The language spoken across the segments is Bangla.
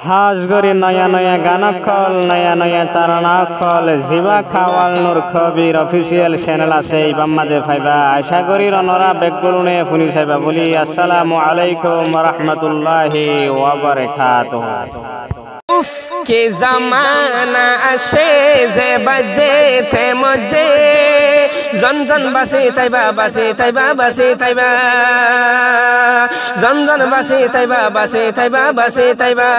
হাজগরি নয়া নয়া গানকল নয়া নয়া তারানাকল জিবা খাওয়াল নূর খবির অফিসিয়াল চ্যানেল আছে ইবাম্মাদে ফাইবা আশা করি রনরা বেকগুলুনে ফুনি সাইবা বলি আসসালামু আলাইকুম ওয়া রাহমাতুল্লাহি ওয়া বারাকাতুহু। उफ के जमाना आशे जे बजे थे मुझे जन जन बसे तैबा बसे तैबा बसे तैबा जन जन बसे तैबा बसे तैबा बसे तैबा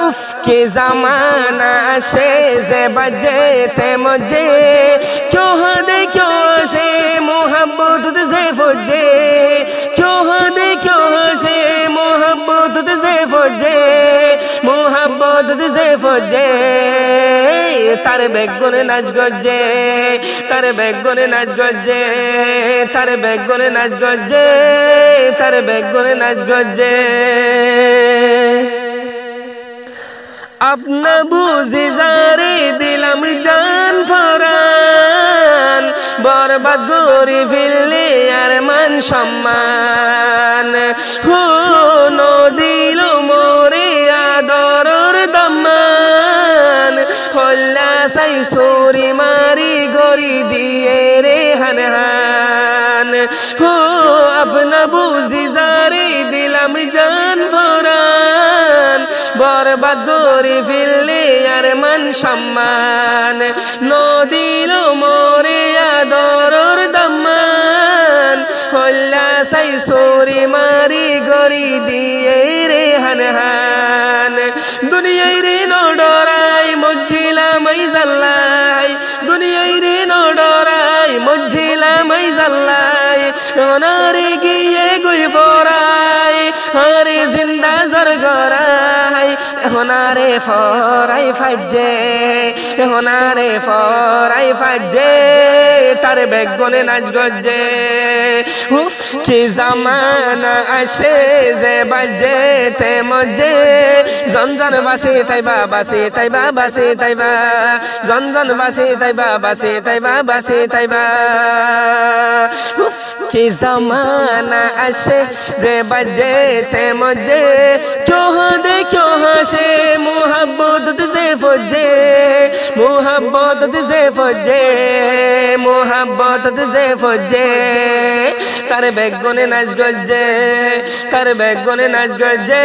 उफ के जमाना आशे जे बजे थे मुझे क्यों हदे क्यों आशे मोहब्बत तुझसे फौजे क्यों हदे क्यों आशे मोहब्बत तुझसे फौजे मोहब्बत तुझसे फौजे तार बेगुने नाच गजे तार बेगुने नाच गजे तार बेगुने नाच गजे तार बेगुने नाच गजे अपना बुझे जारे दिलम जान फरान बर्बाद करे फिरले আর মান সম্মান হো নদিল মোরে আদরর দামান হল্লা সাই সোরি মারি গরি দিয়ে রে হানহান হো আপনা বুঝি জারে দিলাম জান ফরান বরবাদ করে ফেললে আর মান সম্মান নদিল মোরে আদরর দামান হল্লা সাই সোরি মারি গরি দিয়ে রে হানহান দুনিয়ায় রে নডরাই মজ্জিলামাই জাল্লাই দুনিয়ায় রে নডরাই মজ্জিলামাই জাল্লাই ওনারে গিয়ে গই ফরাই আরে জিন্দা জরগরাই ওনারে ফরাই ফাজে ওনারে ফরাই ফাজে তার বেগনে নাচ গজে উফ কি জামানা আসে যে বাজে তে মজে জনজন বাসে তাইবা বাসে তাইবা বাসে তাইবা জনজন বাসে তাইবা বাসে তাইবা বাসে তাইবা উফ কি জামানা আসে যে বাজে তে মজে क्यों दे क्यों हंसे मोहब्बत तुझसे फौजे मोहब्बत तुझसे फौजे मोहब्बत तुझसे फौजे तार बेगुने नाच गजे तार बेगुने नाच गजे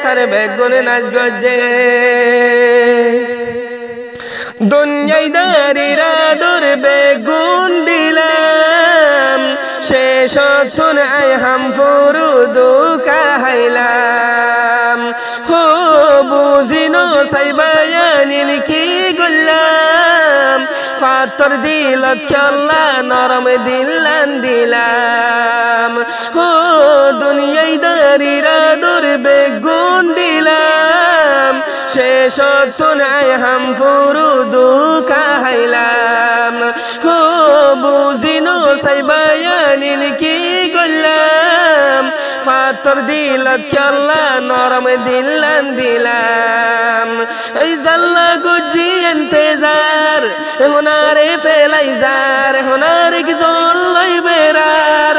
तार बेगुने नाच गजे দুনিয়াদারিরা দূর বেগুন দিলাম শেষ শুনাই হাম ফুরুদু কাহাইলাম হো বুঝিনো সাইবায়ানিল কি গুল্লাম ফাতর দিলত খেলা নরম দিলান দিলাম হো দুনিয়াদারিরা দূর বেগুন দিলাম শেষ শুনাই হাম ফুরুদু কাহাইলাম হো বুঝিনো সাইবায়ানিল কি গুল্লাম ফাতর দিলত খেলা নরম দিলান দিলাম এই জাল্লা গুজি ইন্তজার হোনারে ফেলাইজার হোনারে কি জল্লাই বেরার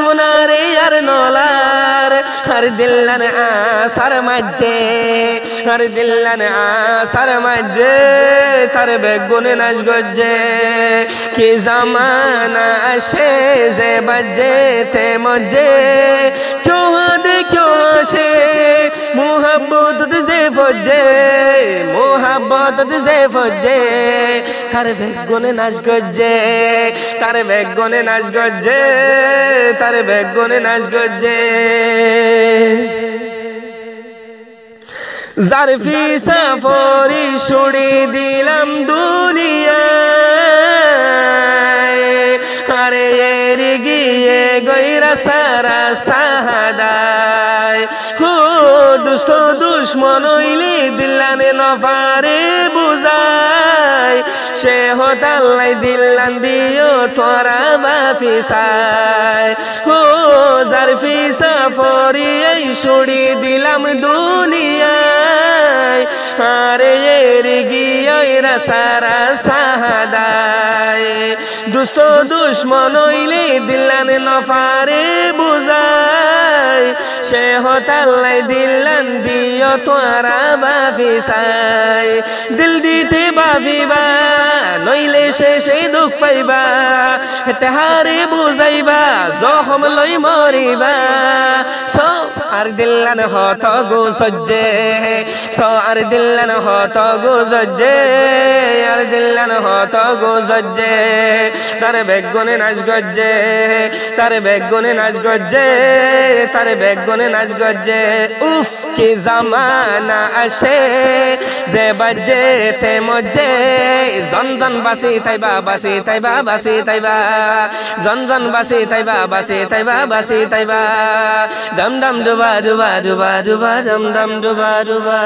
হোনারে আর নলার আর দিল্লান আসার মাঝে আর দিল্লান আসার মাঝে তার বেগুনে নাচ গজে কি জামানা আসে যে বাজে তে মজে क्यों दे क्यों आशे मोहब्बत तुझसे फौजे मोहब्बत तुझसे फौजे तार बेगुने नाच गजे तार बेगुने नाच गजे तार बेगुने नाच गजे জারফি সাফরি ছুড়ে দিলাম দুনিয়ায় আরে এর গিয়ে গইরা সারা সাহাদায় হো দুষ্ট দুশ্মন হইলে দিলানে নফারে বুঝায় সে হতাল্লাই দিলান দিও তোরা বাফিসায় হো জারফি সাফরি এই ছুড়ে দিলাম দুনিয়ায় আরে এরিগিয়রা সারা সাহাদায় দুস্ত দুশ্মন হইলে দিলান নফারে বুঝায় সে হতাল্লাই দিলান দিও তোরা বাফিসাই দিল দিতে বাফিবা নইলে শেষে দুঃখ পাইবা তেহারে বুঝাইবা জখম লই মরিবা সো আর দিলান হত গো সজ্জে সো আর দিলান হত গো সজ্জে আর দিলান হত গো সজ্জে তার বেগুনে নাচ গজ্জে তার বেগুনে নাচ গজ্জে তার বেগুনে নাচ গজ্জে উফ কি জামানা আসে যে বাজে তে মজে জন বাসি তাইবা বাসি তাইবা বাসি তাইবা জন বাসি তাইবা বাসি তাইবা বাসি তাইবা ডম ডম ডুবা ডুবা ডুবা ডুবা ডম ডম ডুবা ডুবা